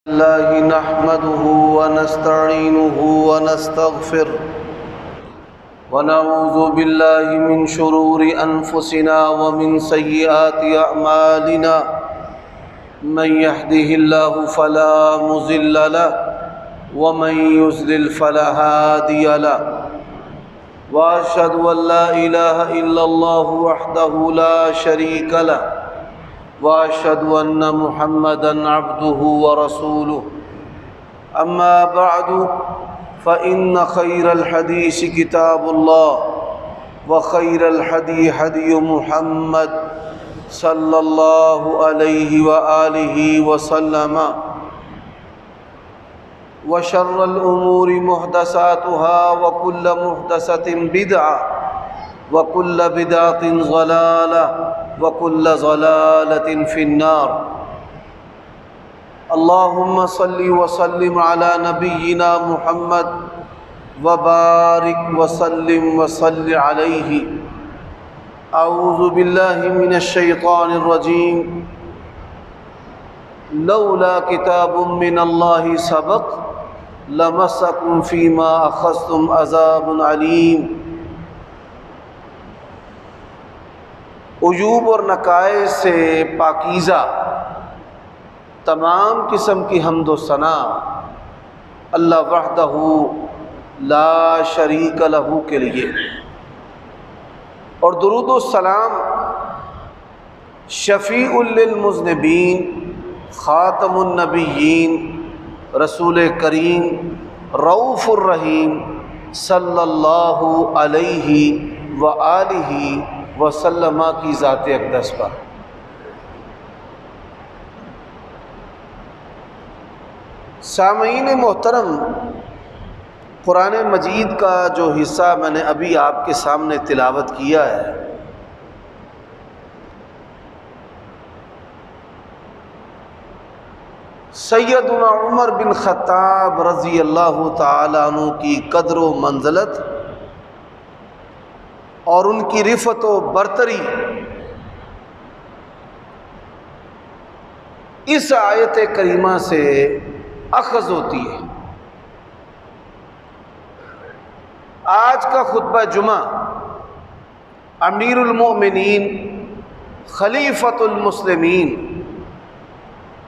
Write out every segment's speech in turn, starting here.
الله نحمده ونستعينه ونستغفره ونعوذ بالله من شرور أنفسنا ومن سيئات أعمالنا من يهده الله فلا مضل له ومن يضلل فلا هادي له وأشهد أن لا إله إلا الله وحده لا شريك له وأشهد أن محمدًا عبده ورسوله أما بعد فإن خير الحديث كتاب الله وخير الهدي هدي محمد صلى الله عليه وآله وسلم وشر الأمور محدثاتها وكل محدثة بدعة وكل بدعة ضلالة وكل ضلالة في النار اللهم صل وسلم على نبينا محمد وبارك وسلم وصل عليه أعوذ بالله من الشيطان الرجيم لولا كتاب من الله سبق لمسكم فيما أخذتم عذاب عليم عیوب اور نقائص سے پاکیزہ تمام قسم کی حمد و ثنا اللہ وحدہ لا شریک لہ کے لیے، اور درود و سلام شفیع للمذنبین خاتم النبیین رسول کریم رؤوف الرحیم صلی اللہ علیہ وآلہ وسلم کی ذات اقدس پر۔ سامعین محترم، قرآن مجید کا جو حصہ میں نے ابھی آپ کے سامنے تلاوت کیا ہے، سیدنا عمر بن خطاب رضی اللہ تعالی عنہ کی قدر و منزلت اور ان کی رفعت و برتری اس آیت کریمہ سے اخذ ہوتی ہے۔ آج کا خطبہ جمعہ امیر المؤمنین خلیفۃ المسلمین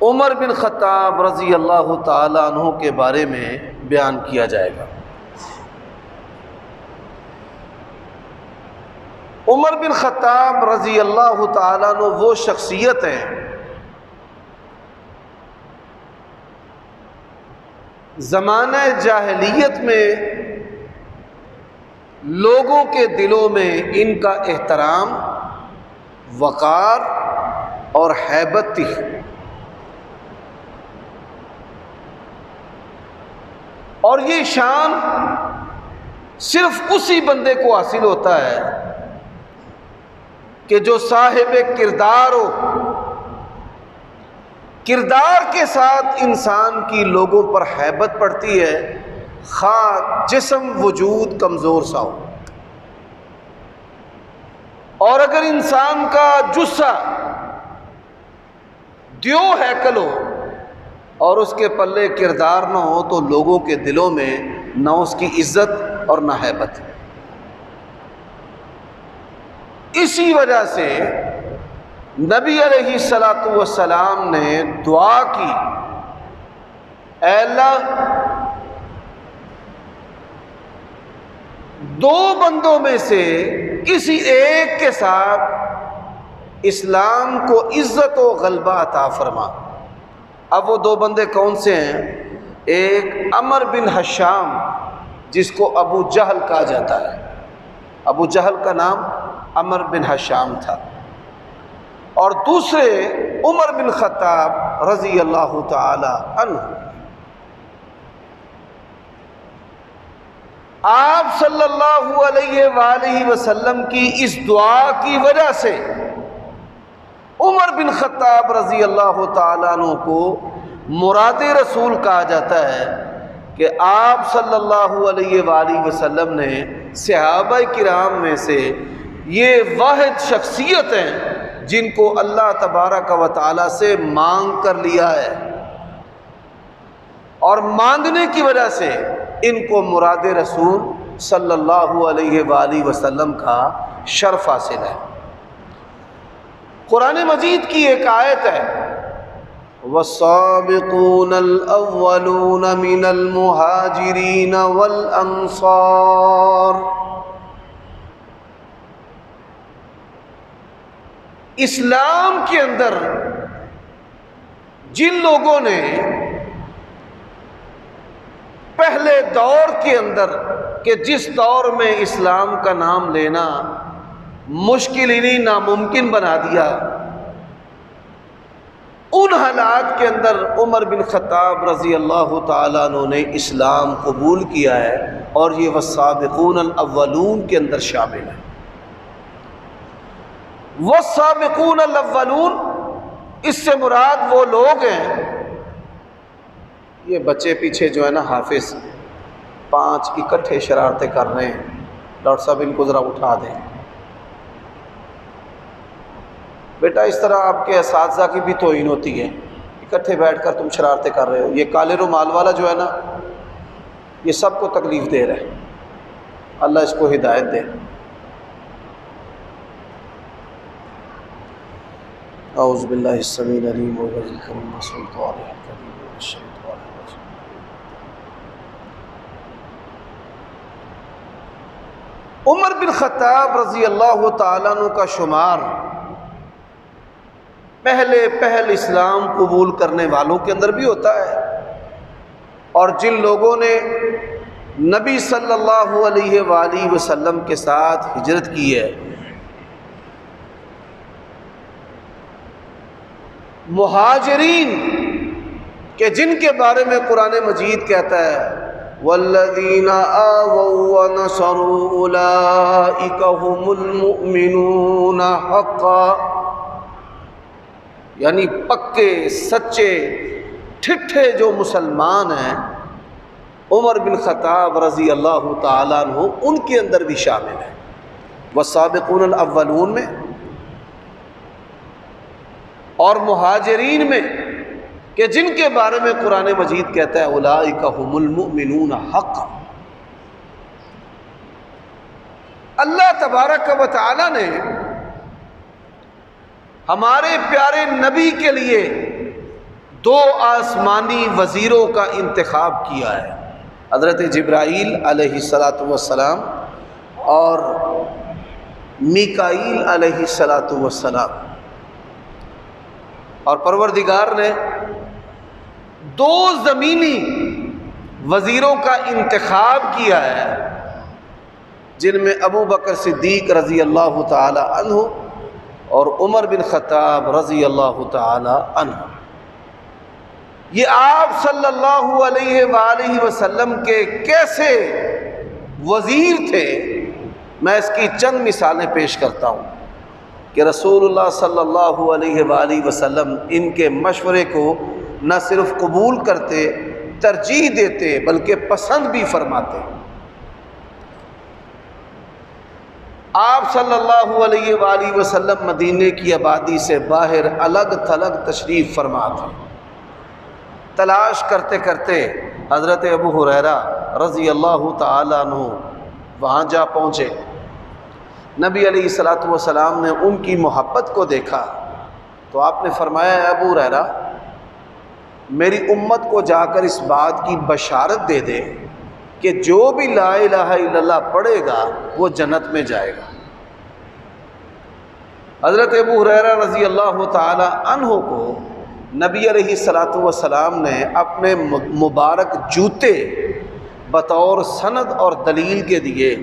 عمر بن خطاب رضی اللہ تعالی عنہ کے بارے میں بیان کیا جائے گا۔ عمر بن خطاب رضی اللہ تعالیٰ عنہ وہ شخصیت ہیں زمانہ جاہلیت میں لوگوں کے دلوں میں ان کا احترام، وقار اور ہیبت تھی۔ اور یہ شان صرف اسی بندے کو حاصل ہوتا ہے کہ جو صاحب کردار ہو۔ کردار کے ساتھ انسان کی لوگوں پر ہیبت پڑتی ہے، خواہ جسم وجود کمزور سا ہو۔ اور اگر انسان کا جثہ دیو ہیکل ہو اور اس کے پلے کردار نہ ہو تو لوگوں کے دلوں میں نہ اس کی عزت اور نہ ہیبت۔ اسی وجہ سے نبی علیہ الصلوۃ والسلام نے دعا کی، اے اللہ دو بندوں میں سے کسی ایک کے ساتھ اسلام کو عزت و غلبہ عطا فرما۔ اب وہ دو بندے کون سے ہیں؟ ایک عمر بن حشام جس کو ابو جہل کہا جاتا ہے، ابو جہل کا نام عمر بن حشام تھا، اور دوسرے عمر بن خطاب رضی اللہ تعالی عنہ۔ آپ صلی اللہ علیہ وآلہ وسلم کی اس دعا کی وجہ سے عمر بن خطاب رضی اللہ تعالی عنہ کو مراد رسول کہا جاتا ہے کہ آپ صلی اللہ علیہ وآلہ وسلم نے صحابہ کرام میں سے یہ واحد شخصیت ہیں جن کو اللہ تبارک و تعالیٰ سے مانگ کر لیا ہے۔ اور مانگنے کی وجہ سے ان کو مراد رسول صلی اللہ علیہ وآلہ وسلم کا شرف حاصل ہے۔ قرآن مجید کی ایک آیت ہے وَالسَّابِقُونَ الْأَوَّلُونَ مِنَ الْمُهَاجِرِينَ وَالْأَنصَارِ، اسلام کے اندر جن لوگوں نے پہلے دور کے اندر کہ جس دور میں اسلام کا نام لینا مشکل ہی نہیں ناممکن بنا دیا، ان حالات کے اندر عمر بن خطاب رضی اللہ تعالیٰ عنہ نے اسلام قبول کیا ہے، اور یہ والسابقون الاولون کے اندر شامل ہے۔ والسابقون الاولون اس سے مراد وہ لوگ ہیں، یہ بچے پیچھے جو ہے نا حافظ 5 اکٹھے شرارتیں کر رہے ہیں، ڈاکٹر صاحب ان کو ذرا اٹھا دیں۔ بیٹا اس طرح آپ کے اساتذہ کی بھی توہین ہوتی ہے، اکٹھے بیٹھ کر تم شرارتیں کر رہے ہو۔ یہ کالے رومال والا جو ہے نا یہ سب کو تکلیف دے رہا ہے، اللہ اس کو ہدایت دے۔ اعوذ باللہ السمیع العلیم من الشیطان الرجیم۔ عمر بن خطاب رضی اللہ تعالیٰ عنہ کا شمار پہل اسلام قبول کرنے والوں کے اندر بھی ہوتا ہے، اور جن لوگوں نے نبی صلی اللہ علیہ وآلہ وسلم کے ساتھ ہجرت کی ہے۔ مہاجرین کہ جن کے بارے میں قرآن مجید کہتا ہے والذین آووا ونصروا اولئک هم المؤمنون حقا، یعنی پکے سچے ٹھٹھے جو مسلمان ہیں، عمر بن خطاب رضی اللہ تعالیٰ عنہ ان کے اندر بھی شامل ہے۔ والسابقون الاولون میں اور مہاجرین میں کہ جن کے بارے میں قرآن مجید کہتا ہے اولئک هم المؤمنون حقا۔ اللہ تبارک و تعالی نے ہمارے پیارے نبی کے لیے 2 آسمانی وزیروں کا انتخاب کیا ہے، حضرت جبرائیل علیہ السلام اور میکائیل علیہ السلام، اور پروردگار نے 2 زمینی وزیروں کا انتخاب کیا ہے، جن میں ابو بکر صدیق رضی اللہ تعالی عنہ اور عمر بن خطاب رضی اللہ تعالی عنہ۔ یہ آپ صلی اللہ علیہ وآلہ وسلم کے کیسے وزیر تھے، میں اس کی چند مثالیں پیش کرتا ہوں کہ رسول اللہ صلی اللہ علیہ وآلہ وسلم ان کے مشورے کو نہ صرف قبول کرتے، ترجیح دیتے، بلکہ پسند بھی فرماتے۔ آپ صلی اللہ علیہ وآلہ وسلم مدینے کی آبادی سے باہر الگ تھلگ تشریف فرما تھے۔ تلاش کرتے کرتے حضرت ابو ہریرہ رضی اللہ تعالیٰ عنہ وہاں جا پہنچے۔ نبی علیہ السلام نے ان کی محبت کو دیکھا تو آپ نے فرمایا اے ابو ہریرہ میری امت کو جا کر اس بات کی بشارت دے دے کہ جو بھی لا الہ الا اللہ پڑھے گا وہ جنت میں جائے گا۔ حضرت ابو ہریرہ رضی اللہ تعالی عنہ کو نبی علیہ السلام نے اپنے مبارک جوتے بطور سند اور دلیل کے دیے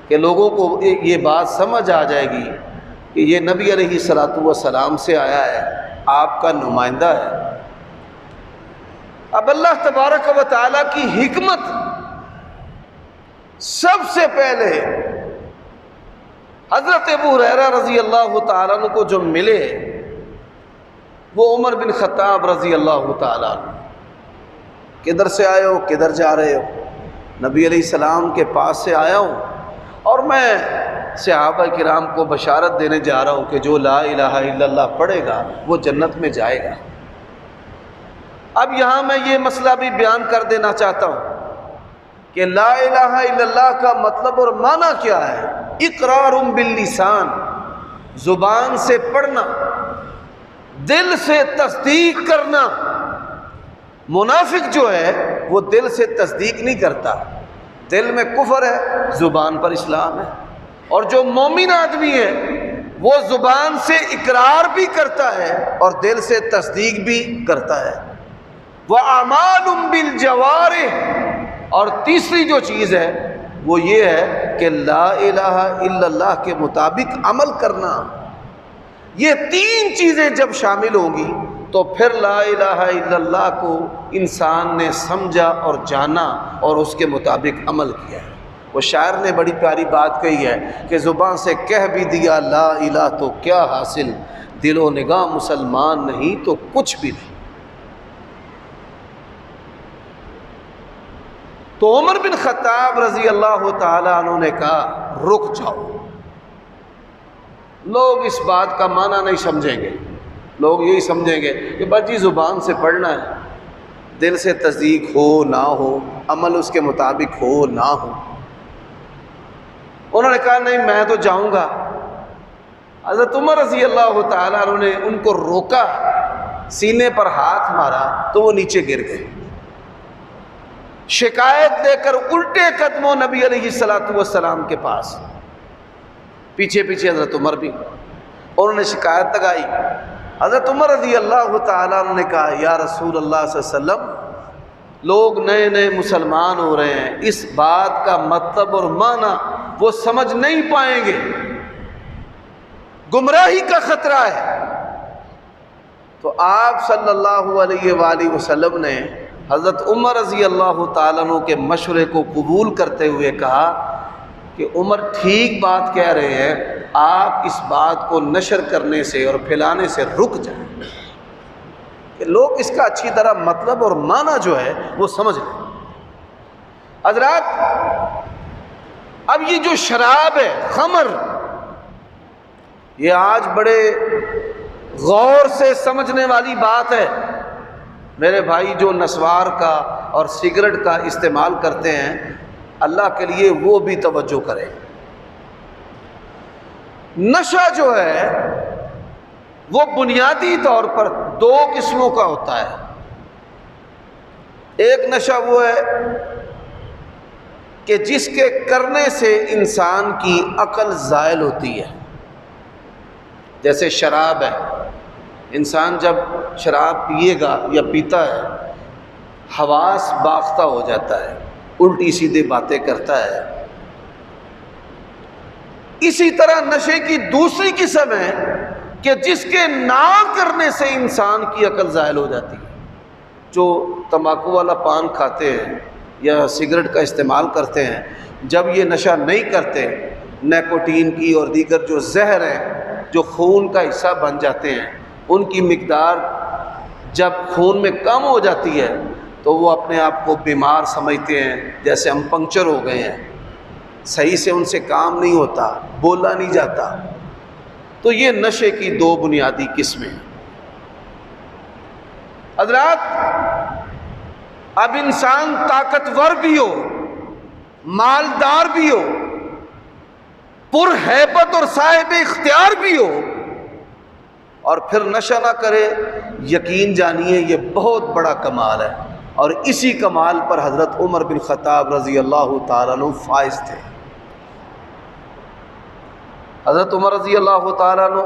کہ لوگوں کو یہ بات سمجھ آ جائے گی کہ یہ نبی علیہ السلام سے آیا ہے، آپ کا نمائندہ ہے۔ اب اللہ تبارک و تعالیٰ کی حکمت، سب سے پہلے حضرت ابو ہریرہ رضی اللہ تعالیٰ عنہ کو جو ملے وہ عمر بن خطاب رضی اللہ تعالیٰ عنہ۔ کدھر سے آئے ہو، کدھر جا رہے ہو؟ نبی علیہ السلام کے پاس سے آیا ہوں اور میں صحابہ کرام کو بشارت دینے جا رہا ہوں کہ جو لا الہ الا اللہ پڑھے گا وہ جنت میں جائے گا۔ اب یہاں میں یہ مسئلہ بھی بیان کر دینا چاہتا ہوں کہ لا الہ الا اللہ کا مطلب اور معنی کیا ہے؟ اقرار باللسان، زبان سے پڑھنا، دل سے تصدیق کرنا۔ منافق جو ہے وہ دل سے تصدیق نہیں کرتا، دل میں کفر ہے، زبان پر اسلام ہے۔ اور جو مومن آدمی ہے وہ زبان سے اقرار بھی کرتا ہے اور دل سے تصدیق بھی کرتا ہے۔ وَأَعْمَالٌ بِالْجَوَارِحِ، اور تیسری جو چیز ہے وہ یہ ہے کہ لا الہ الا اللہ کے مطابق عمل کرنا۔ یہ تین چیزیں جب شامل ہوں گی تو پھر لا الہ الا اللہ کو انسان نے سمجھا اور جانا اور اس کے مطابق عمل کیا ہے۔ وہ شاعر نے بڑی پیاری بات کہی ہے کہ زبان سے کہہ بھی دیا لا الہ تو کیا حاصل، دل و نگاہ مسلمان نہیں تو کچھ بھی نہیں۔ تو عمر بن خطاب رضی اللہ تعالیٰ عنہ نے کہا رک جاؤ۔ لوگ اس بات کا معنی نہیں سمجھیں گے، لوگ یہی سمجھیں گے کہ بس جی زبان سے پڑھنا ہے، دل سے تصدیق ہو نہ ہو، عمل اس کے مطابق ہو نہ ہو۔ انہوں نے کہا نہیں میں تو جاؤں گا۔ حضرت عمر رضی اللہ تعالیٰ عنہ نے ان کو روکا، سینے پر ہاتھ مارا تو وہ نیچے گر گئے۔ شکایت لے کر الٹے قدموں نبی علیہ الصلوۃ والسلام کے پاس، پیچھے پیچھے حضرت عمر بھی، انہوں نے شکایت لگائی۔ حضرت عمر رضی اللہ تعالیٰ عنہ نے کہا یا رسول اللہ صلی اللہ علیہ وسلم، لوگ نئے نئے مسلمان ہو رہے ہیں، اس بات کا مطلب اور معنی وہ سمجھ نہیں پائیں گے، گمراہی کا خطرہ ہے۔ تو آپ صلی اللہ علیہ وآلہ وسلم نے حضرت عمر رضی اللہ تعالیٰ عنہ کے مشورے کو قبول کرتے ہوئے کہا کہ عمر ٹھیک بات کہہ رہے ہیں، آپ اس بات کو نشر کرنے سے اور پھیلانے سے رک جائیں کہ لوگ اس کا اچھی طرح مطلب اور معنی جو ہے وہ سمجھ لیں۔ حضرات اب یہ جو شراب ہے، خمر، یہ آج بڑے غور سے سمجھنے والی بات ہے۔ میرے بھائی جو نسوار کا اور سگریٹ کا استعمال کرتے ہیں، اللہ کے لیے وہ بھی توجہ کریں۔ نشہ جو ہے وہ بنیادی طور پر دو قسموں کا ہوتا ہے۔ ایک نشہ وہ ہے کہ جس کے کرنے سے انسان کی عقل زائل ہوتی ہے، جیسے شراب ہے، انسان جب شراب پیے گا یا پیتا ہے حواس باختہ ہو جاتا ہے، الٹی سیدھی باتیں کرتا ہے۔ اسی طرح نشے کی دوسری قسم ہے کہ جس کے نہ کرنے سے انسان کی عقل زائل ہو جاتی ہے۔ جو تمباکو والا پان کھاتے ہیں یا سگریٹ کا استعمال کرتے ہیں، جب یہ نشہ نہیں کرتے، نیکوٹین کی اور دیگر جو زہر ہیں جو خون کا حصہ بن جاتے ہیں، ان کی مقدار جب خون میں کم ہو جاتی ہے تو وہ اپنے آپ کو بیمار سمجھتے ہیں، جیسے ہم پنکچر ہو گئے ہیں، صحیح سے ان سے کام نہیں ہوتا، بولا نہیں جاتا۔ تو یہ نشے کی دو بنیادی قسمیں ہیں۔ حضرات اب انسان طاقتور بھی ہو، مالدار بھی ہو، پر ہیبت اور صاحب اختیار بھی ہو، اور پھر نشہ نہ کرے، یقین جانیے یہ بہت بڑا کمال ہے۔ اور اسی کمال پر حضرت عمر بن خطاب رضی اللہ تعالیٰ عنہ فائز تھے۔ حضرت عمر رضی اللہ تعالیٰ عنہ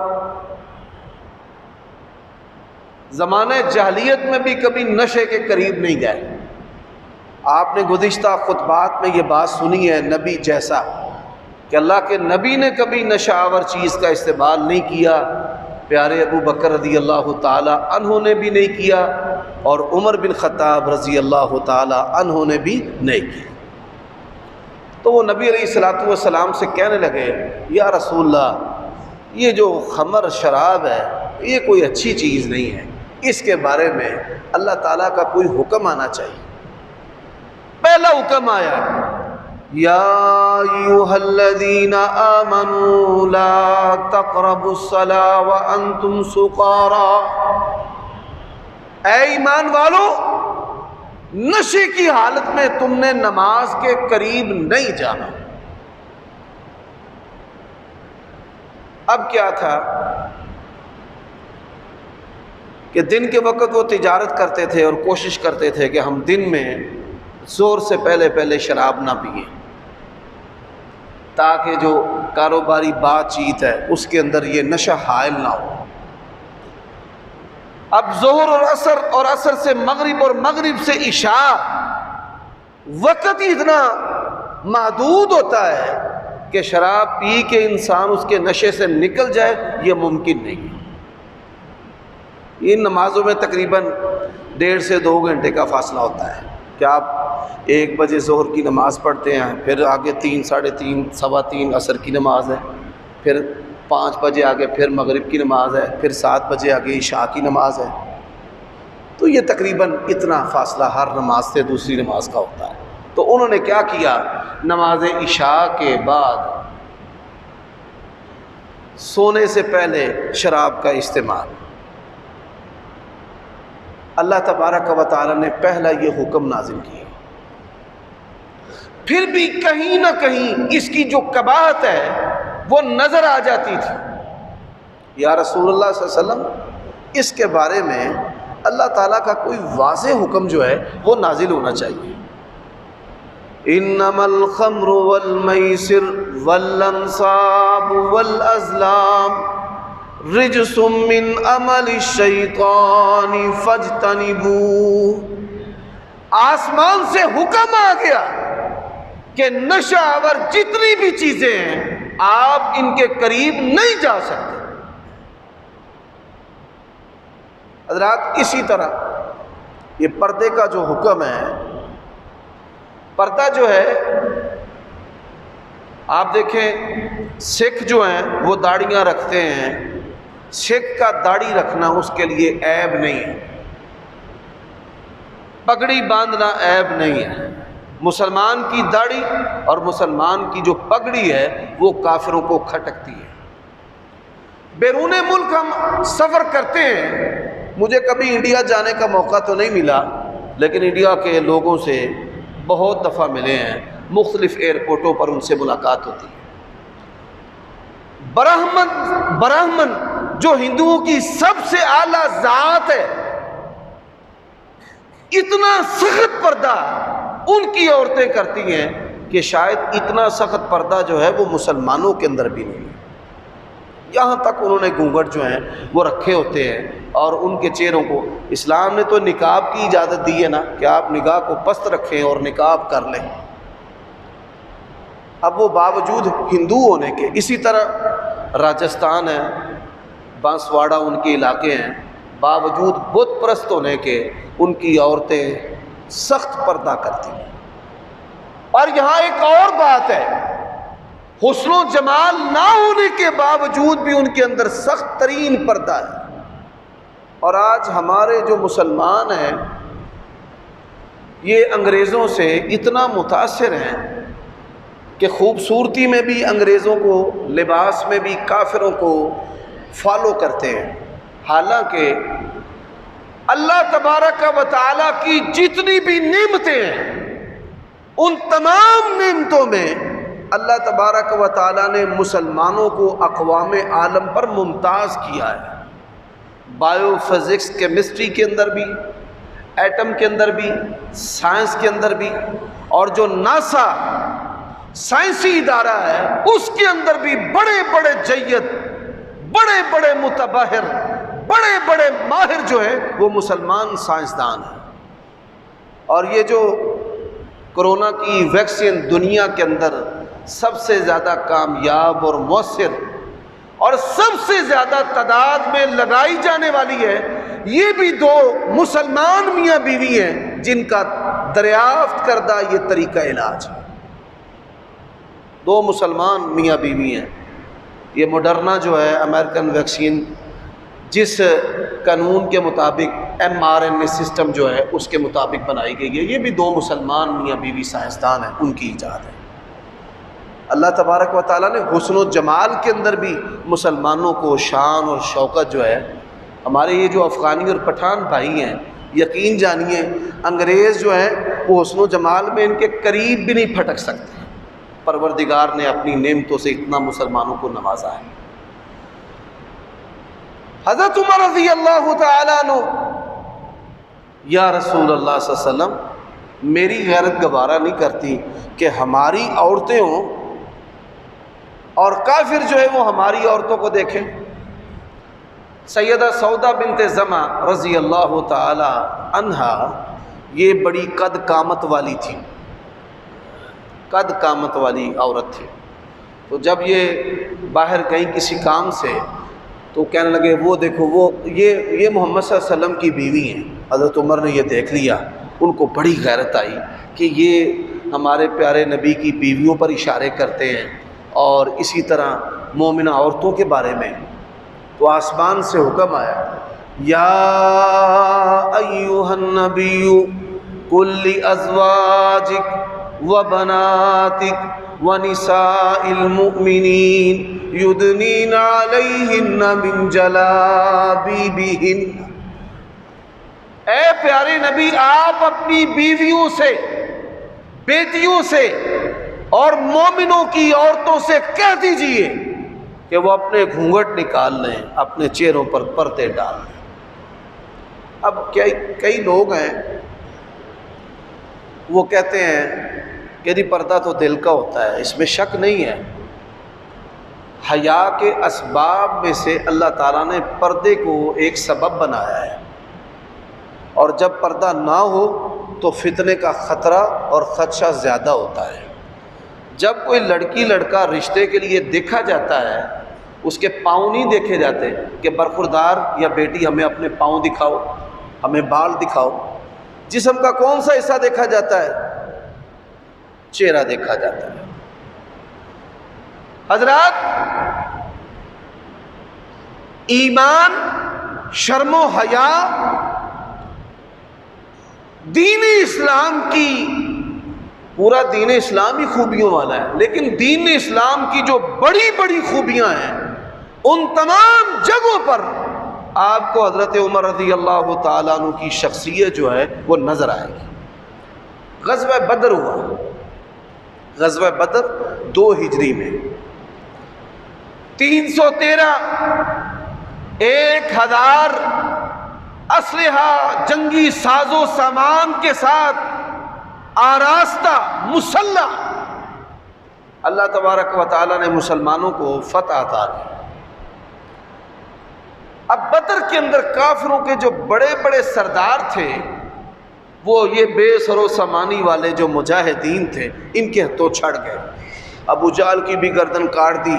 زمانہ جاہلیت میں بھی کبھی نشے کے قریب نہیں گئے۔ آپ نے گزشتہ خطبات میں یہ بات سنی ہے، نبی جیسا کہ اللہ کے نبی نے کبھی نشہ آور چیز کا استعمال نہیں کیا، پیارے ابو بکر رضی اللہ تعالیٰ عنہ نے بھی نہیں کیا، اور عمر بن خطاب رضی اللہ تعالیٰ عنہ نے بھی نہیں کیا۔ تو وہ نبی علیہ الصلوۃ والسلام سے کہنے لگے یا رسول اللہ، یہ جو خمر شراب ہے یہ کوئی اچھی چیز نہیں ہے، اس کے بارے میں اللہ تعالیٰ کا کوئی حکم آنا چاہیے۔ پہلا حکم آیا یا ایھا الذین آمنوا لا تقربوا الصلاۃ وانتم سکارى، اے ایمان والو، نشے کی حالت میں تم نے نماز کے قریب نہیں جانا۔ اب کیا تھا کہ دن کے وقت وہ تجارت کرتے تھے اور کوشش کرتے تھے کہ ہم دن میں زور سے پہلے شراب نہ پئیں، تاکہ جو کاروباری بات چیت ہے اس کے اندر یہ نشہ حائل نہ ہو۔ اب ظہر اور عصر سے مغرب اور مغرب سے عشاء وقت ہی اتنا محدود ہوتا ہے کہ شراب پی کے انسان اس کے نشے سے نکل جائے، یہ ممکن نہیں۔ ان نمازوں میں تقریباً 1.5 سے 2 گھنٹے کا فاصلہ ہوتا ہے کہ آپ 1 بجے ظہر کی نماز پڑھتے ہیں، پھر آگے 3، 3:30، 3:15 عصر کی نماز ہے، پھر 5 بجے آگے پھر مغرب کی نماز ہے، پھر 7 بجے آگے عشاء کی نماز ہے۔ تو یہ تقریباً اتنا فاصلہ ہر نماز سے دوسری نماز کا ہوتا ہے۔ تو انہوں نے کیا کیا، نماز عشاء کے بعد سونے سے پہلے شراب کا استعمال۔ اللہ تبارک و تعالی نے پہلا یہ حکم نازل کیا، پھر بھی کہیں نہ کہیں اس کی جو قباحت ہے وہ نظر آ جاتی تھی۔ یا رسول اللہ صلی اللہ علیہ وسلم، اس کے بارے میں اللہ تعالیٰ کا کوئی واضح حکم جو ہے وہ نازل ہونا چاہیے۔ انما الخمر والمیسر والانصاب والازلام رجس من عمل الشیطان فاجتنبوہ۔ آسمان سے حکم آ گیا کہ نشہ آور جتنی بھی چیزیں ہیں آپ ان کے قریب نہیں جا سکتے۔ حضرات، اسی طرح یہ پردے کا جو حکم ہے، پردہ جو ہے، آپ دیکھیں سکھ جو ہیں وہ داڑیاں رکھتے ہیں، سکھ کا داڑھی رکھنا اس کے لیے عیب نہیں ہے، پگڑی باندھنا عیب نہیں ہے۔ مسلمان کی داڑھی اور مسلمان کی جو پگڑی ہے وہ کافروں کو کھٹکتی ہے۔ بیرون ملک ہم سفر کرتے ہیں، مجھے کبھی انڈیا جانے کا موقع تو نہیں ملا، لیکن انڈیا کے لوگوں سے بہت دفعہ ملے ہیں، مختلف ایئرپورٹوں پر ان سے ملاقات ہوتی ہے۔ برہمن جو ہندوؤں کی سب سے اعلیٰ ذات ہے، اتنا سخت پردہ ان کی عورتیں کرتی ہیں کہ شاید اتنا سخت پردہ جو ہے وہ مسلمانوں کے اندر بھی نہیں ہے۔ یہاں تک انہوں نے گھونگھٹ جو ہیں وہ رکھے ہوتے ہیں، اور ان کے چہروں کو اسلام نے تو نقاب کی اجازت دی ہے نا کہ آپ نگاہ کو پست رکھیں اور نقاب کر لیں۔ اب وہ باوجود ہندو ہونے کے، اسی طرح راجستھان ہے، بانسواڑا ان کے علاقے ہیں، باوجود بت پرست ہونے کے ان کی عورتیں سخت پردہ کرتی ہیں۔ اور یہاں ایک اور بات ہے، حسن و جمال نہ ہونے کے باوجود بھی ان کے اندر سخت ترین پردہ ہے۔ اور آج ہمارے جو مسلمان ہیں یہ انگریزوں سے اتنا متاثر ہیں کہ خوبصورتی میں بھی انگریزوں کو، لباس میں بھی کافروں کو فالو کرتے ہیں، حالانکہ اللہ تبارک و تعالیٰ کی جتنی بھی نعمتیں ہیں ان تمام نعمتوں میں اللہ تبارک و تعالیٰ نے مسلمانوں کو اقوام عالم پر ممتاز کیا ہے۔ بایو فزکس، کیمسٹری کے اندر بھی، ایٹم کے اندر بھی، سائنس کے اندر بھی، اور جو ناسا سائنسی ادارہ ہے اس کے اندر بھی بڑے بڑے جید، بڑے بڑے متبحر، بڑے بڑے ماہر جو ہیں وہ مسلمان سائنسدان ہیں۔ اور یہ جو کرونا کی ویکسین دنیا کے اندر سب سے زیادہ کامیاب اور مؤثر اور سب سے زیادہ تعداد میں لگائی جانے والی ہے، یہ بھی 2 مسلمان میاں بیوی ہیں جن کا دریافت کردہ یہ طریقہ علاج ہے۔ 2 مسلمان میاں بیوی ہیں۔ یہ موڈرنا جو ہے امریکن ویکسین، جس قانون کے مطابق mRNA سسٹم جو ہے اس کے مطابق بنائی گئی ہے، یہ بھی 2 مسلمان میاں بیوی سائنسدان ہیں، ان کی ایجاد ہے۔ اللہ تبارک و تعالیٰ نے حسن و جمال کے اندر بھی مسلمانوں کو شان اور شوکت جو ہے ہمارے یہ جو افغانی اور پٹھان بھائی ہیں، یقین جانیے انگریز جو ہیں وہ حسن و جمال میں ان کے قریب بھی نہیں پھٹک سکتے۔ پروردگار نے اپنی نعمتوں سے اتنا مسلمانوں کو نوازا ہے۔ حضرت عمر رضی اللہ تعالیٰ عنہ، یا رسول اللہ صلی اللہ علیہ وسلم، میری غیرت گوارا نہیں کرتی کہ ہماری عورتیں ہوں اور کافر جو ہے وہ ہماری عورتوں کو دیکھیں۔ سیدہ سودا بنت زمع رضی اللہ تعالی عنہا یہ بڑی قد قامت والی تھی، قد قامت والی عورت تھی۔ تو جب یہ باہر گئیں کسی کام سے تو کہنے لگے وہ دیکھو وہ یہ محمد صلی اللہ علیہ وسلم کی بیوی ہیں۔ حضرت عمر نے یہ دیکھ لیا، ان کو بڑی غیرت آئی کہ یہ ہمارے پیارے نبی کی بیویوں پر اشارے کرتے ہیں اور اسی طرح مومنہ عورتوں کے بارے میں۔ تو آسمان سے حکم آیا، یا ایھا النبی قل لازواجک وبناتک ونساء المؤمنین یدنین علیہن من جلابیبہن۔ اے پیارے نبی، آپ اپنی بیویوں سے، بیٹیوں سے اور مومنوں کی عورتوں سے کہہ دیجئے کہ وہ اپنے گھونگھٹ نکال لیں، اپنے چہروں پر پردے ڈال لیں۔ اب کئی لوگ ہیں وہ کہتے ہیں کہ پردہ تو دل کا ہوتا ہے، اس میں شک نہیں ہے۔ حیا کے اسباب میں سے اللہ تعالیٰ نے پردے کو ایک سبب بنایا ہے، اور جب پردہ نہ ہو تو فتنے کا خطرہ اور خدشہ زیادہ ہوتا ہے۔ جب کوئی لڑکی لڑکا رشتے کے لیے دیکھا جاتا ہے، اس کے پاؤں نہیں دیکھے جاتے کہ برخوردار یا بیٹی ہمیں اپنے پاؤں دکھاؤ، ہمیں بال دکھاؤ۔ جسم کا کون سا حصہ دیکھا جاتا ہے؟ چہرہ دیکھا جاتا ہے۔ حضرات، ایمان، شرم و حیا دین اسلام کی، پورا دین اسلام ہی خوبیوں والا ہے، لیکن دین اسلام کی جو بڑی بڑی خوبیاں ہیں ان تمام جگہوں پر آپ کو حضرت عمر رضی اللہ تعالیٰ عنہ کی شخصیت جو ہے وہ نظر آئے گی۔ غزوہ بدر ہوا، غزوہ بدر 2 ہجری میں 313 1000 اسلحہ جنگی ساز و سامان کے ساتھ آراستہ مسلح اللہ تبارک و تعالیٰ نے مسلمانوں کو فتح عطا کی۔ اب بدر کے اندر کافروں کے جو بڑے بڑے سردار تھے وہ یہ بے سر و سامانی والے جو مجاہدین تھے ان کے ہاتھوں چھڑ گئے۔ ابو جہل کی بھی گردن کاٹ دی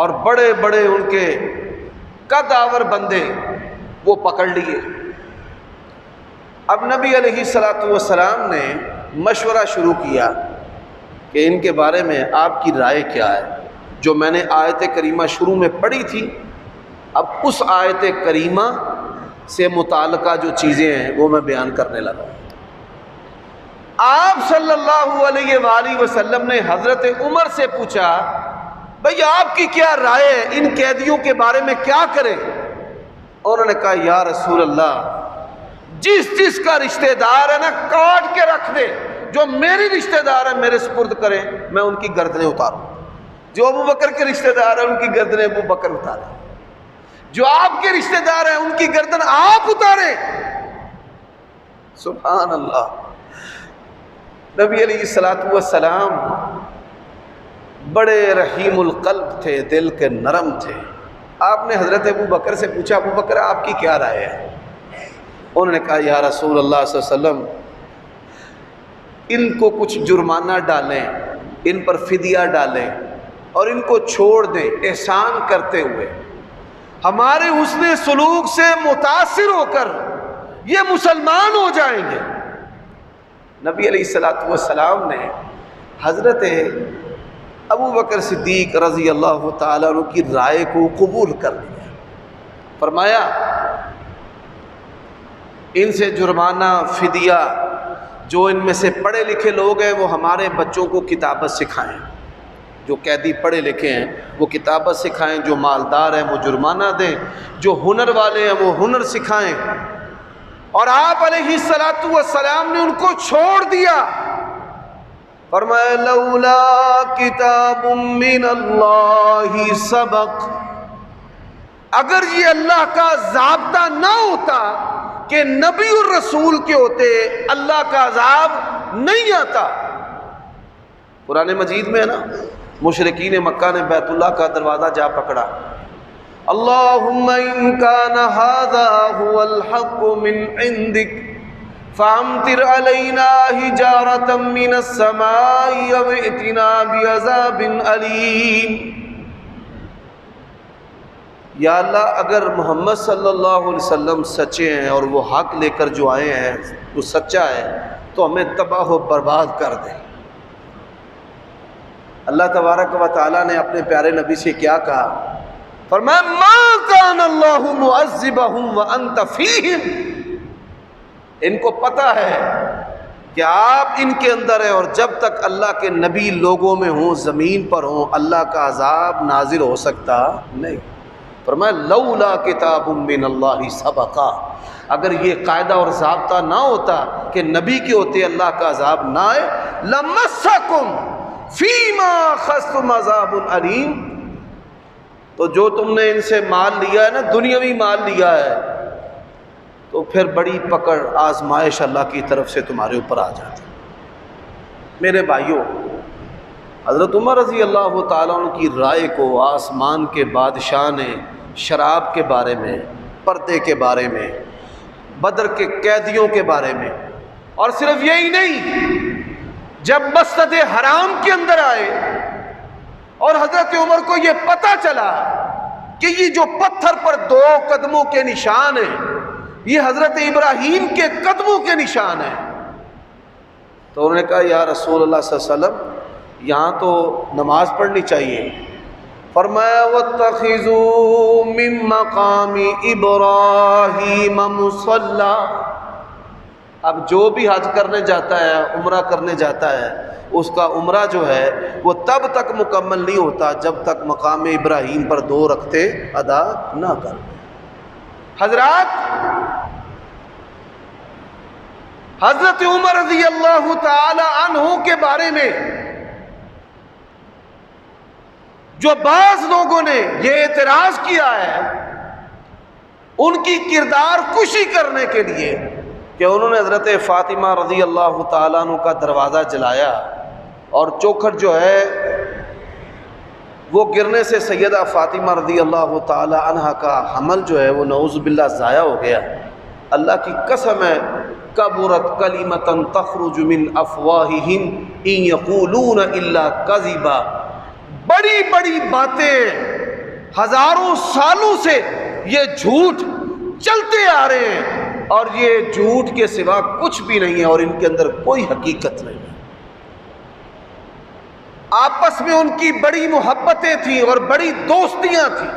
اور بڑے بڑے ان کے قد آور بندے وہ پکڑ لیے۔ اب نبی علیہ الصلوۃ والسلام نے مشورہ شروع کیا کہ ان کے بارے میں آپ کی رائے کیا ہے۔ جو میں نے آیت کریمہ شروع میں پڑھی تھی، اب اس آیت کریمہ سے متعلقہ جو چیزیں ہیں وہ میں بیان کرنے لگا۔ آپ صلی اللہ علیہ وآلہ وسلم نے حضرت عمر سے پوچھا، بھئی آپ کی کیا رائے ہے، ان قیدیوں کے بارے میں کیا کریں؟ انہوں نے کہا، یا رسول اللہ، جس کا رشتہ دار ہے نا کاٹ کے رکھ دے، جو میری رشتہ دار ہے میرے سپرد کرے، میں ان کی گردنیں اتاروں۔ جو ابو بکر کے رشتہ دار ہیں ان کی گردنیں ابو بکر اتاریں، جو آپ کے رشتہ دار ہیں ان کی گردن آپ اتاریں۔ سبحان اللہ۔ نبی علیہ الصلوۃ والسلام بڑے رحیم القلب تھے، دل کے نرم تھے۔ آپ نے حضرت ابو بکر سے پوچھا، ابو بکر آپ کی کیا رائے ہے؟ انہوں نے کہا، یا رسول اللہ صلی اللہ علیہ وسلم، ان کو کچھ جرمانہ ڈالیں، ان پر فدیہ ڈالیں اور ان کو چھوڑ دیں، احسان کرتے ہوئے ہمارے حسن سلوک سے متاثر ہو کر یہ مسلمان ہو جائیں گے۔ نبی علیہ الصلوۃ والسلام نے حضرت ابو بکر صدیق رضی اللہ تعالیٰ عنہ کی رائے کو قبول کر لیا۔ فرمایا، ان سے جرمانہ، فدیہ، جو ان میں سے پڑھے لکھے لوگ ہیں وہ ہمارے بچوں کو کتابت سکھائیں، جو قیدی پڑھے لکھے ہیں وہ کتابت سکھائیں، جو مالدار ہیں وہ جرمانہ دیں، جو ہنر والے ہیں وہ ہنر سکھائیں۔ اور آپ علیہ الصلوۃ والسلام نے ان کو چھوڑ دیا، فرمایا لولا کتاب من اللہ سبق، اگر یہ اللہ کا ضابطہ نہ ہوتا کہ نبی اور رسول کے ہوتے اللہ کا عذاب نہیں آتا۔ قرآن مجید میں ہے نا، مشرکین مکہ نے بیت اللہ کا دروازہ جا پکڑا، اللہم ان کان ھذا ھو الحق من عندک فامطر علینا حجارۃ من السماء او ائتنا بعذاب علیم۔ یا اللہ اگر محمد صلی اللہ علیہ وسلم سچے ہیں اور وہ حق لے کر جو آئے ہیں وہ سچا ہے تو ہمیں تباہ و برباد کر دیں۔ اللہ تبارک و تعالیٰ نے اپنے پیارے نبی سے کیا کہا؟ فرمایا ما کان اللہ معذبہم وانت فیہم، ان کو پتہ ہے کہ آپ ان کے اندر ہیں اور جب تک اللہ کے نبی لوگوں میں ہوں، زمین پر ہوں، اللہ کا عذاب نازل ہو سکتا نہیں۔ فرمایا لولا کتاب من اللہ سبقا، اگر یہ قاعدہ اور ضابطہ نہ ہوتا کہ نبی کے ہوتے اللہ کا عذاب نہ آئے، لمسکم فیما اخذتم عذاب علیم، تو جو تم نے ان سے مال لیا ہے نا، دنیاوی مال لیا ہے، تو پھر بڑی پکڑ آزمائش اللہ کی طرف سے تمہارے اوپر آ جاتی۔ میرے بھائیوں، حضرت عمر رضی اللہ تعالیٰ عنہ کی رائے کو آسمان کے بادشاہ نے شراب کے بارے میں، پردے کے بارے میں، بدر کے قیدیوں کے بارے میں، اور صرف یہی نہیں، جب مسجد حرام کے اندر آئے اور حضرت عمر کو یہ پتہ چلا کہ یہ جو پتھر پر 2 قدموں کے نشان ہیں یہ حضرت ابراہیم کے قدموں کے نشان ہیں، تو انہوں نے کہا یا رسول اللہ صلی اللہ علیہ وسلم یہاں تو نماز پڑھنی چاہیے۔ فرمایا واتخذوا من مقام ابراہیم مصلی، اب جو بھی حج کرنے جاتا ہے، عمرہ کرنے جاتا ہے، اس کا عمرہ جو ہے وہ تب تک مکمل نہیں ہوتا جب تک مقام ابراہیم پر 2 رکعتیں ادا نہ کر۔ حضرات، حضرت عمر رضی اللہ تعالی عنہ کے بارے میں جو بعض لوگوں نے یہ اعتراض کیا ہے، ان کی کردار کشی کرنے کے لیے کہ انہوں نے حضرت فاطمہ رضی اللہ تعالیٰ عنہ کا دروازہ جلایا اور چوکھٹ جو ہے وہ گرنے سے سیدہ فاطمہ رضی اللہ تعالیٰ عنہ کا حمل جو ہے وہ نعوذ باللہ ضائع ہو گیا۔ اللہ کی قسم ہے، کبرت کلمۃ تخرج من افواہہم ان یقولون الا کذبا، بڑی بڑی باتیں ہزاروں سالوں سے یہ جھوٹ چلتے آ رہے ہیں اور یہ جھوٹ کے سوا کچھ بھی نہیں ہے اور ان کے اندر کوئی حقیقت نہیں ہے۔ آپس میں ان کی بڑی محبتیں تھیں اور بڑی دوستیاں تھیں۔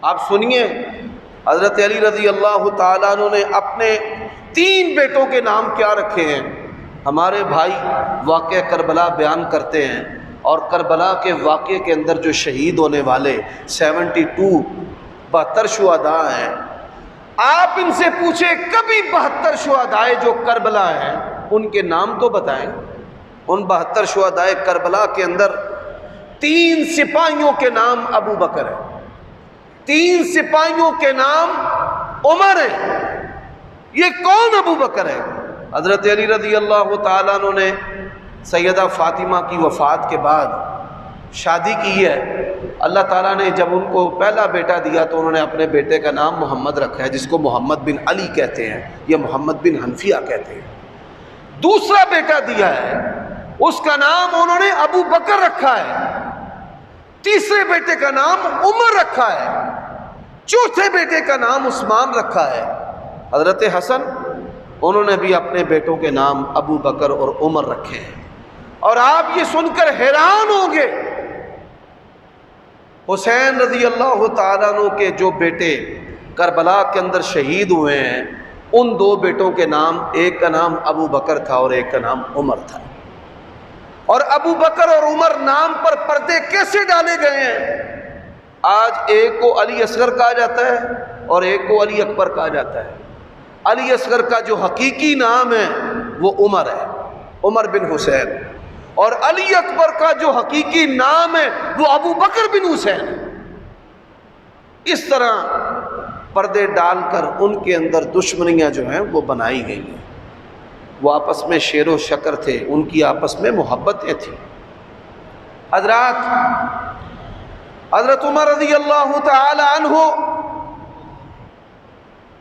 آپ سنیے، حضرت علی رضی اللہ تعالیٰ عنہ نے اپنے 3 بیٹوں کے نام کیا رکھے ہیں؟ ہمارے بھائی واقعہ کربلا بیان کرتے ہیں اور کربلا کے واقعے کے اندر جو شہید ہونے والے 72 شہداء ہیں، آپ ان سے پوچھیں کبھی 72 شہدائے جو کربلا ہیں ان کے نام تو بتائیں۔ ان 72 شہدائے کربلا کے اندر 3 سپاہیوں کے نام ابو بکر ہیں، 3 سپاہیوں کے نام عمر ہیں۔ یہ کون ابو بکر ہے؟ حضرت علی رضی اللہ تعالیٰ عنہ نے سیدہ فاطمہ کی وفات کے بعد شادی کی ہے۔ اللہ تعالیٰ نے جب ان کو پہلا بیٹا دیا تو انہوں نے اپنے بیٹے کا نام محمد رکھا ہے، جس کو محمد بن علی کہتے ہیں یا محمد بن حنفیہ کہتے ہیں۔ دوسرا بیٹا دیا ہے، اس کا نام انہوں نے ابو بکر رکھا ہے۔ تیسرے بیٹے کا نام عمر رکھا ہے۔ چوتھے بیٹے کا نام عثمان رکھا ہے۔ حضرت حسن، انہوں نے بھی اپنے بیٹوں کے نام ابو بکر اور عمر رکھے ہیں۔ اور آپ یہ سن کر حیران ہوں گے، حسین رضی اللہ تعالیٰ عنہ کے جو بیٹے کربلا کے اندر شہید ہوئے ہیں، ان 2 بیٹوں کے نام، ایک کا نام ابو بکر تھا اور ایک کا نام عمر تھا۔ اور ابو بکر اور عمر نام پر پردے کیسے ڈالے گئے ہیں؟ آج ایک کو علی اصغر کہا جاتا ہے اور ایک کو علی اکبر کہا جاتا ہے۔ علی اصغر کا جو حقیقی نام ہے وہ عمر ہے، عمر بن حسین، اور علی اکبر کا جو حقیقی نام ہے وہ ابو بکر بن حسین ہے۔ اس طرح پردے ڈال کر ان کے اندر دشمنیاں جو ہیں وہ بنائی گئی ہیں۔ وہ آپس میں شیر و شکر تھے، ان کی آپس میں محبتیں تھیں۔ حضرت عمر رضی اللہ تعالی عنہ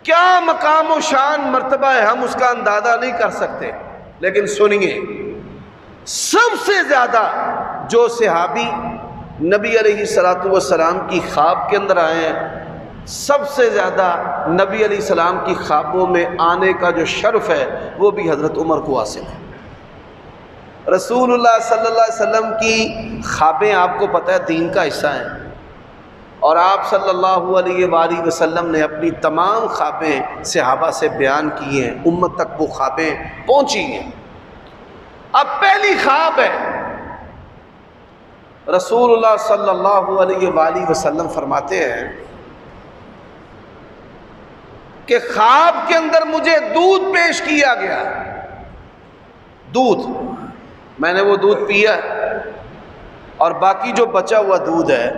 کیا مقام و شان مرتبہ ہے، ہم اس کا اندازہ نہیں کر سکتے، لیکن سنیے، سب سے زیادہ جو صحابی نبی علیہ السلام کی خواب کے اندر آئے ہیں، سب سے زیادہ نبی علیہ السلام کی خوابوں میں آنے کا جو شرف ہے وہ بھی حضرت عمر کو حاصل ہے۔ رسول اللہ صلی اللہ علیہ وسلم کی خوابیں آپ کو پتہ ہے دین کا حصہ ہیں، اور آپ صلی اللہ علیہ وآلہ وسلم نے اپنی تمام خوابیں صحابہ سے بیان کی ہیں، امت تک وہ خوابیں پہنچی ہیں۔ اب پہلی خواب ہے، رسول اللہ صلی اللہ علیہ وآلہ وسلم فرماتے ہیں کہ خواب کے اندر مجھے دودھ پیش کیا گیا، دودھ، میں نے وہ دودھ پیا اور باقی جو بچا ہوا دودھ ہے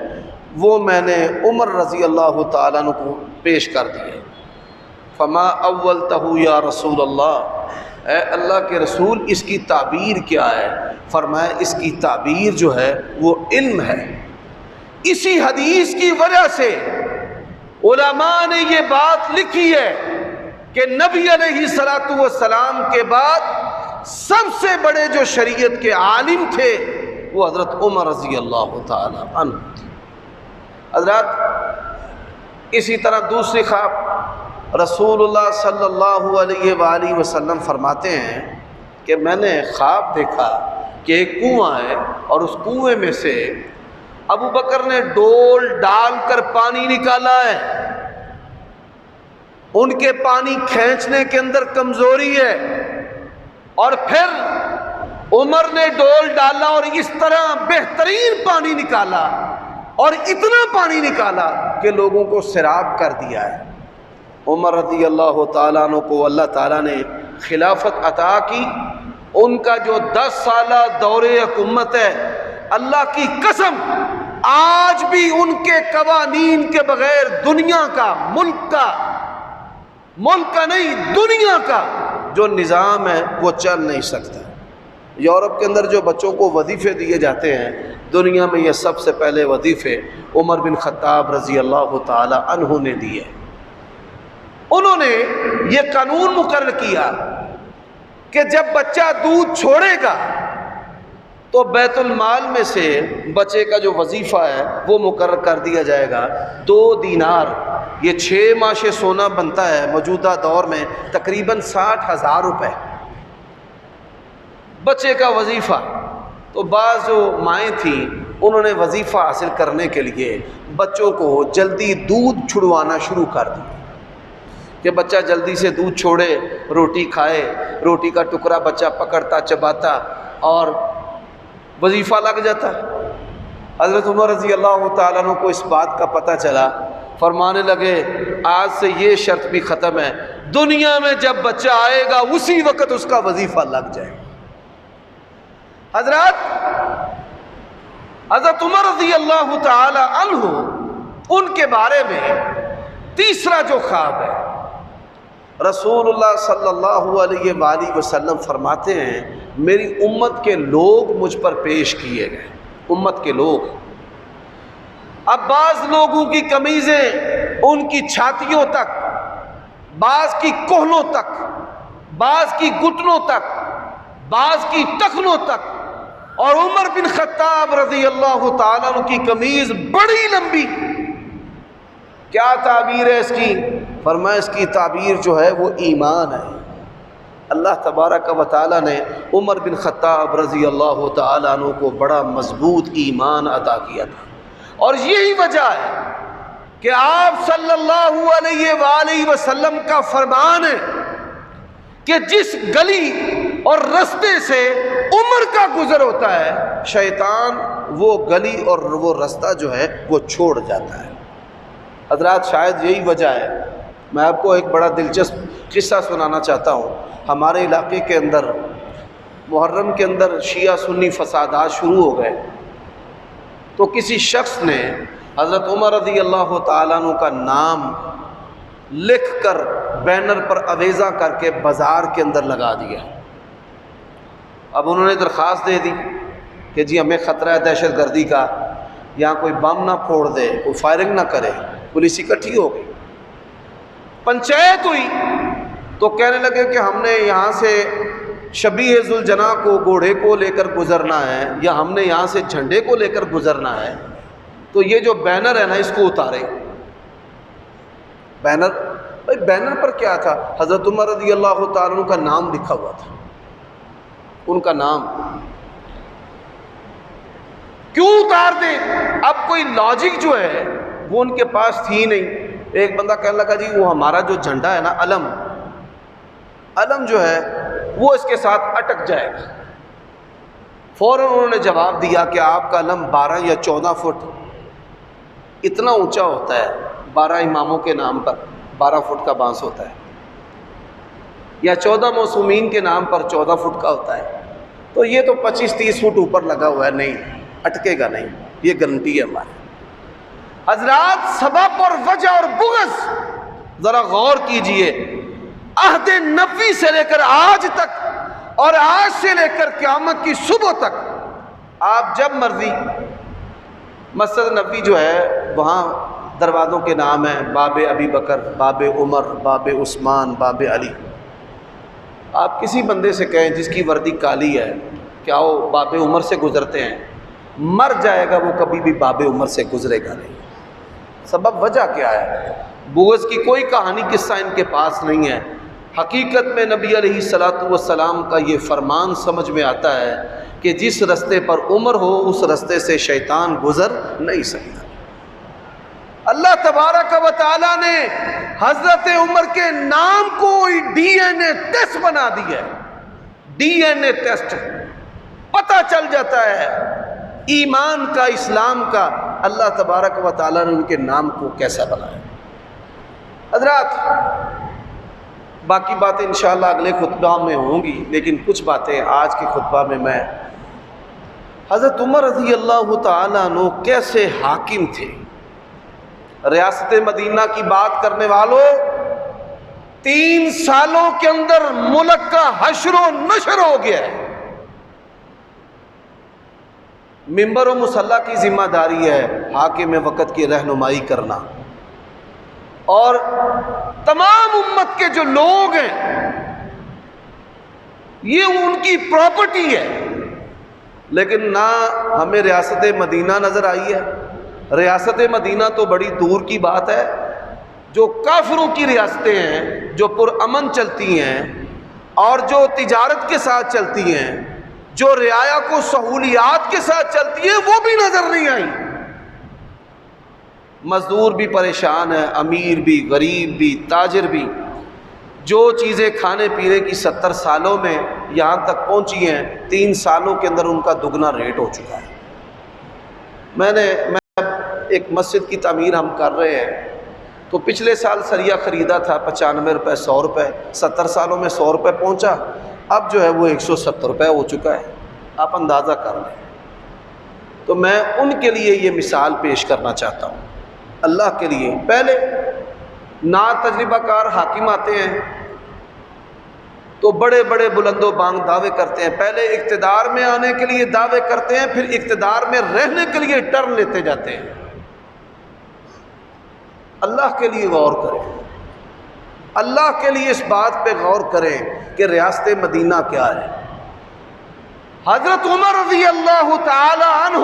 وہ میں نے عمر رضی اللہ تعالیٰ عنہ کو پیش کر دیا۔ فما اولتہ یا رسول اللہ، اے اللہ کے رسول اس کی تعبیر کیا ہے؟ فرمایا اس کی تعبیر جو ہے وہ علم ہے۔ اسی حدیث کی وجہ سے علماء نے یہ بات لکھی ہے کہ نبی علیہ السلام کے بعد سب سے بڑے جو شریعت کے عالم تھے وہ حضرت عمر رضی اللہ تعالی عنہ تھے۔ حضرات اسی طرح دوسری خواب، رسول اللہ صلی اللہ علیہ وآلہ وسلم فرماتے ہیں کہ میں نے خواب دیکھا کہ ایک کنواں ہے اور اس کنویں میں سے ابو بکر نے ڈول ڈال کر پانی نکالا ہے، ان کے پانی کھینچنے کے اندر کمزوری ہے، اور پھر عمر نے ڈول ڈالا اور اس طرح بہترین پانی نکالا، اور اتنا پانی نکالا کہ لوگوں کو سیراب کر دیا ہے۔ عمر رضی اللہ تعالیٰ عنہ کو اللہ تعالیٰ نے خلافت عطا کی، ان کا جو 10 سالہ دور حکومت ہے، اللہ کی قسم آج بھی ان کے قوانین کے بغیر دنیا کا، ملک کا نہیں، دنیا کا جو نظام ہے وہ چل نہیں سکتا۔ یورپ کے اندر جو بچوں کو وظیفے دیے جاتے ہیں، دنیا میں یہ سب سے پہلے وظیفے عمر بن خطاب رضی اللہ تعالی عنہ نے دیے۔ انہوں نے یہ قانون مقرر کیا کہ جب بچہ دودھ چھوڑے گا تو بیت المال میں سے بچے کا جو وظیفہ ہے وہ مقرر کر دیا جائے گا، 2 دینار، یہ 6 ماشے سونا بنتا ہے موجودہ دور میں تقریباً 60,000 روپے بچے کا وظیفہ۔ تو بعض جو مائیں تھیں انہوں نے وظیفہ حاصل کرنے کے لیے بچوں کو جلدی دودھ چھڑوانا شروع کر دیا کہ بچہ جلدی سے دودھ چھوڑے، روٹی کھائے، روٹی کا ٹکڑا بچہ پکڑتا چباتا اور وظیفہ لگ جاتا۔ حضرت عمر رضی اللہ تعالیٰ عنہ کو اس بات کا پتہ چلا، فرمانے لگے آج سے یہ شرط بھی ختم ہے، دنیا میں جب بچہ آئے گا اسی وقت اس کا وظیفہ لگ جائے گا۔ حضرت عمر رضی اللہ تعالی عنہ، ان کے بارے میں تیسرا جو خواب ہے، رسول اللہ صلی اللہ علیہ وآلہ وسلم فرماتے ہیں میری امت کے لوگ مجھ پر پیش کیے گئے، امت کے لوگ۔ اب بعض لوگوں کی قمیضیں ان کی چھاتیوں تک، بعض کی کوہنوں تک، بعض کی گھٹنوں تک، بعض کی ٹخنوں تک، اور عمر بن خطاب رضی اللہ تعالیٰ عنہ کی قمیض بڑی لمبی۔ کیا تعبیر ہے اس کی؟ فرمایا اس کی تعبیر جو ہے وہ ایمان ہے۔ اللہ تبارک و تعالیٰ نے عمر بن خطاب رضی اللہ تعالیٰ عنہ کو بڑا مضبوط ایمان عطا کیا تھا، اور یہی وجہ ہے کہ آپ صلی اللہ علیہ وآلہ وسلم کا فرمان ہے کہ جس گلی اور رستے سے عمر عمر کا گزر ہوتا ہے شیطان وہ گلی اور وہ رستہ جو ہے وہ چھوڑ جاتا ہے۔ حضرات شاید یہی وجہ ہے، میں آپ کو ایک بڑا دلچسپ قصہ سنانا چاہتا ہوں۔ ہمارے علاقے کے اندر محرم کے اندر شیعہ سنی فسادات شروع ہو گئے، تو کسی شخص نے حضرت عمر رضی اللہ تعالیٰ عنہ کا نام لکھ کر بینر پر اویزہ کر کے بازار کے اندر لگا دیا۔ اب انہوں نے درخواست دے دی کہ جی ہمیں خطرہ ہے دہشت گردی کا، یہاں کوئی بم نہ پھوڑ دے، کوئی فائرنگ نہ کرے۔ پولیس اکٹھی ہو گئی، پنچایت ہوئی، تو کہنے لگے کہ ہم نے یہاں سے شبیہ ذوالجناح کو گھوڑے کو لے کر گزرنا ہے، یا ہم نے یہاں سے جھنڈے کو لے کر گزرنا ہے، تو یہ جو بینر ہے نا اس کو اتارے۔ بینر، بھائی بینر پر کیا تھا؟ حضرت عمر رضی اللہ تعالیٰ عنہ کا نام لکھا ہوا تھا، ان کا نام۔ کیوں اتار دیں؟ اب کوئی لاجک جو ہے وہ ان کے پاس تھی نہیں۔ ایک بندہ کہنے لگا جی وہ ہمارا جو جھنڈا ہے نا، علم جو ہے وہ اس کے ساتھ اٹک جائے گا۔ فوراً انہوں نے جواب دیا کہ آپ کا علم 12 یا 14 فٹ اتنا اونچا ہوتا ہے، 12 اماموں کے نام پر 12 فٹ کا بانس ہوتا ہے، یا 14 معصومین کے نام پر 14 فٹ کا ہوتا ہے، تو یہ تو 25-30 فٹ اوپر لگا ہوا ہے، نہیں اٹکے گا، نہیں، یہ گارنٹی ہے ہماری۔ حضرات سبب اور وجہ اور بغض ذرا غور کیجئے، عہد نبوی سے لے کر آج تک اور آج سے لے کر قیامت کی صبح تک آپ جب مرضی مسجد نبوی جو ہے وہاں دروازوں کے نام ہیں باب ابی بکر، باب عمر، باب عثمان، باب علی۔ آپ کسی بندے سے کہیں جس کی وردی کالی ہے کہ آؤ باب عمر سے گزرتے ہیں، مر جائے گا وہ، کبھی بھی باب عمر سے گزرے گا نہیں۔ سبب وجہ کیا ہے؟ بغض کی کوئی کہانی قصہ ان کے پاس نہیں ہے۔ حقیقت میں نبی علیہ الصلاۃ والسلام کا یہ فرمان سمجھ میں آتا ہے کہ جس رستے پر عمر ہو اس رستے سے شیطان گزر نہیں سکتا۔ اللہ تبارک و تعالیٰ نے حضرت عمر کے نام کو ڈی این اے ٹیسٹ بنا دیا ہے۔ ڈی این اے ٹیسٹ، پتہ چل جاتا ہے ایمان کا، اسلام کا، اللہ تبارک و تعالیٰ نے ان کے نام کو کیسا بنایا۔ حضرات باقی باتیں انشاءاللہ اگلے خطبہ میں ہوں گی، لیکن کچھ باتیں آج کے خطبہ میں حضرت عمر رضی اللہ تعالیٰ عنہ کیسے حاکم تھے۔ ریاست مدینہ کی بات کرنے والوں، 3 سالوں کے اندر ملک کا حشر و نشر ہو گیا ہے۔ منبر و مصلی کی ذمہ داری ہے حاکم وقت کی رہنمائی کرنا، اور تمام امت کے جو لوگ ہیں یہ ان کی پراپرٹی ہے۔ لیکن نہ ہمیں ریاست مدینہ نظر آئی ہے۔ ریاست مدینہ تو بڑی دور کی بات ہے، جو کافروں کی ریاستیں ہیں، جو پرامن چلتی ہیں اور جو تجارت کے ساتھ چلتی ہیں، جو رعایا کو سہولیات کے ساتھ چلتی ہے، وہ بھی نظر نہیں آئی۔ مزدور بھی پریشان ہے، امیر بھی، غریب بھی، تاجر بھی۔ جو چیزیں کھانے پینے کی 70 سالوں میں یہاں تک پہنچی ہیں، 3 سالوں کے اندر ان کا دگنا ریٹ ہو چکا ہے۔ میں ایک مسجد کی تعمیر ہم کر رہے ہیں، تو پچھلے سال سریہ خریدا تھا 95 روپے، 100 روپے، 70 سالوں میں 100 روپے پہنچا، اب جو ہے وہ 170 روپے ہو چکا ہے۔ آپ اندازہ کر لیں۔ تو میں ان کے لیے یہ مثال پیش کرنا چاہتا ہوں، اللہ کے لیے۔ پہلے نا تجربہ کار حاکم آتے ہیں تو بڑے بڑے بلند و بانگ دعوے کرتے ہیں، پہلے اقتدار میں آنے کے لیے دعوے کرتے ہیں، پھر اقتدار میں رہنے کے لیے ٹرن لیتے جاتے ہیں۔ اللہ کے لیے غور کریں، اللہ کے لیے اس بات پہ غور کریں کہ ریاست مدینہ کیا ہے۔ حضرت عمر رضی اللہ تعالی عنہ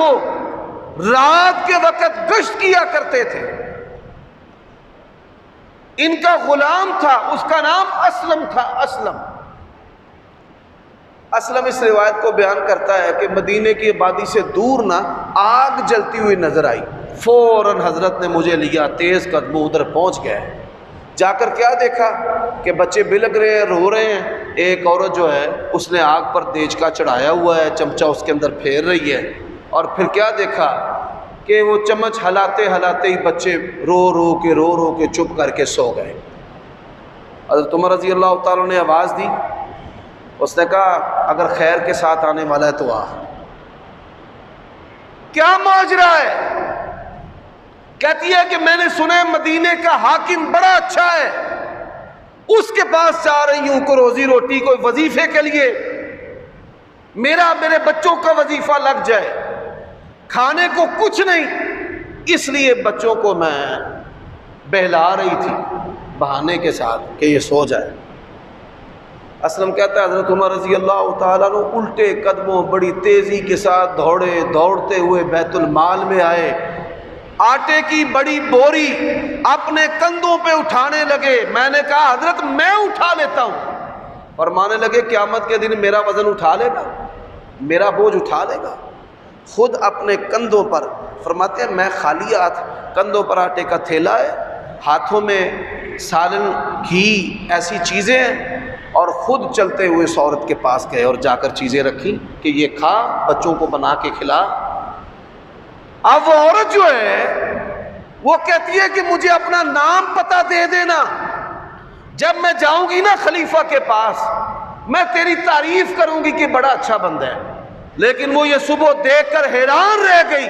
رات کے وقت گشت کیا کرتے تھے۔ ان کا غلام تھا، اس کا نام اسلم تھا۔ اسلم اس روایت کو بیان کرتا ہے کہ مدینے کی آبادی سے دور نہ آگ جلتی ہوئی نظر آئی، فوراً حضرت نے مجھے لیا، تیز قدموں ادھر پہنچ گئے۔ جا کر کیا دیکھا کہ بچے بلک رہے ہیں، رو رہے ہیں، ایک عورت جو ہے اس نے آگ پر دیچکا چڑھایا ہوا ہے، چمچہ اس کے اندر پھیر رہی ہے، اور پھر کیا دیکھا کہ وہ چمچ ہلاتے ہلاتے ہی بچے رو رو کے چپ کر کے سو گئے۔ حضرت عمر رضی اللہ تعالیٰ نے آواز دی، اس نے کہا اگر خیر کے ساتھ آنے والا ہے تو آ۔ کیا ماجرا ہے؟ کہتی ہے کہ میں نے سنا مدینے کا حاکم بڑا اچھا ہے، اس کے پاس جا رہی ہوں کو روزی روٹی کوئی وظیفے کے لیے، میرے بچوں کا وظیفہ لگ جائے، کھانے کو کچھ نہیں، اس لیے بچوں کو میں بہلا رہی تھی بہانے کے ساتھ کہ یہ سو جائے۔ اسلم کہتا ہے حضرت عمر رضی اللہ تعالیٰ عنہ الٹے قدموں بڑی تیزی کے ساتھ دوڑتے ہوئے بیت المال میں آئے، آٹے کی بڑی بوری اپنے کندھوں پہ اٹھانے لگے۔ میں نے کہا حضرت میں اٹھا لیتا ہوں، فرمانے لگے قیامت کے دن میرا وزن اٹھا لے گا، میرا بوجھ اٹھا لے گا؟ خود اپنے کندھوں پر، فرماتے ہیں میں خالی ہاتھ، کندھوں پر آٹے کا تھیلا ہے، ہاتھوں میں سالن گھی ایسی چیزیں ہیں، اور خود چلتے ہوئے اس عورت کے پاس گئے اور جا کر چیزیں رکھی کہ یہ کھا، بچوں کو بنا کے کھلا۔ اب وہ عورت جو ہے وہ کہتی ہے کہ مجھے اپنا نام پتہ دے دینا، جب میں جاؤں گی نا خلیفہ کے پاس میں تیری تعریف کروں گی کہ بڑا اچھا بندہ ہے۔ لیکن وہ یہ صبح دیکھ کر حیران رہ گئی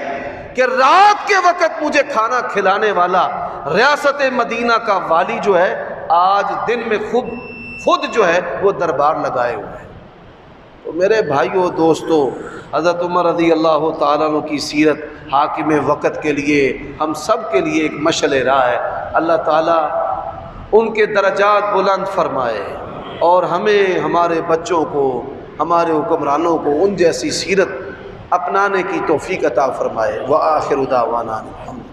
کہ رات کے وقت مجھے کھانا کھلانے والا ریاست مدینہ کا والی جو ہے آج دن میں خود جو ہے وہ دربار لگائے ہوئے ہیں۔ تو میرے بھائیوں دوستو، حضرت عمر رضی اللہ تعالیٰ عنہ کی سیرت حاکم وقت کے لیے ہم سب کے لیے ایک مشعل راہ ہے۔ اللہ تعالیٰ ان کے درجات بلند فرمائے اور ہمیں، ہمارے بچوں کو، ہمارے حکمرانوں کو ان جیسی سیرت اپنانے کی توفیق عطا فرمائے۔ وآخر دعوانا الحمد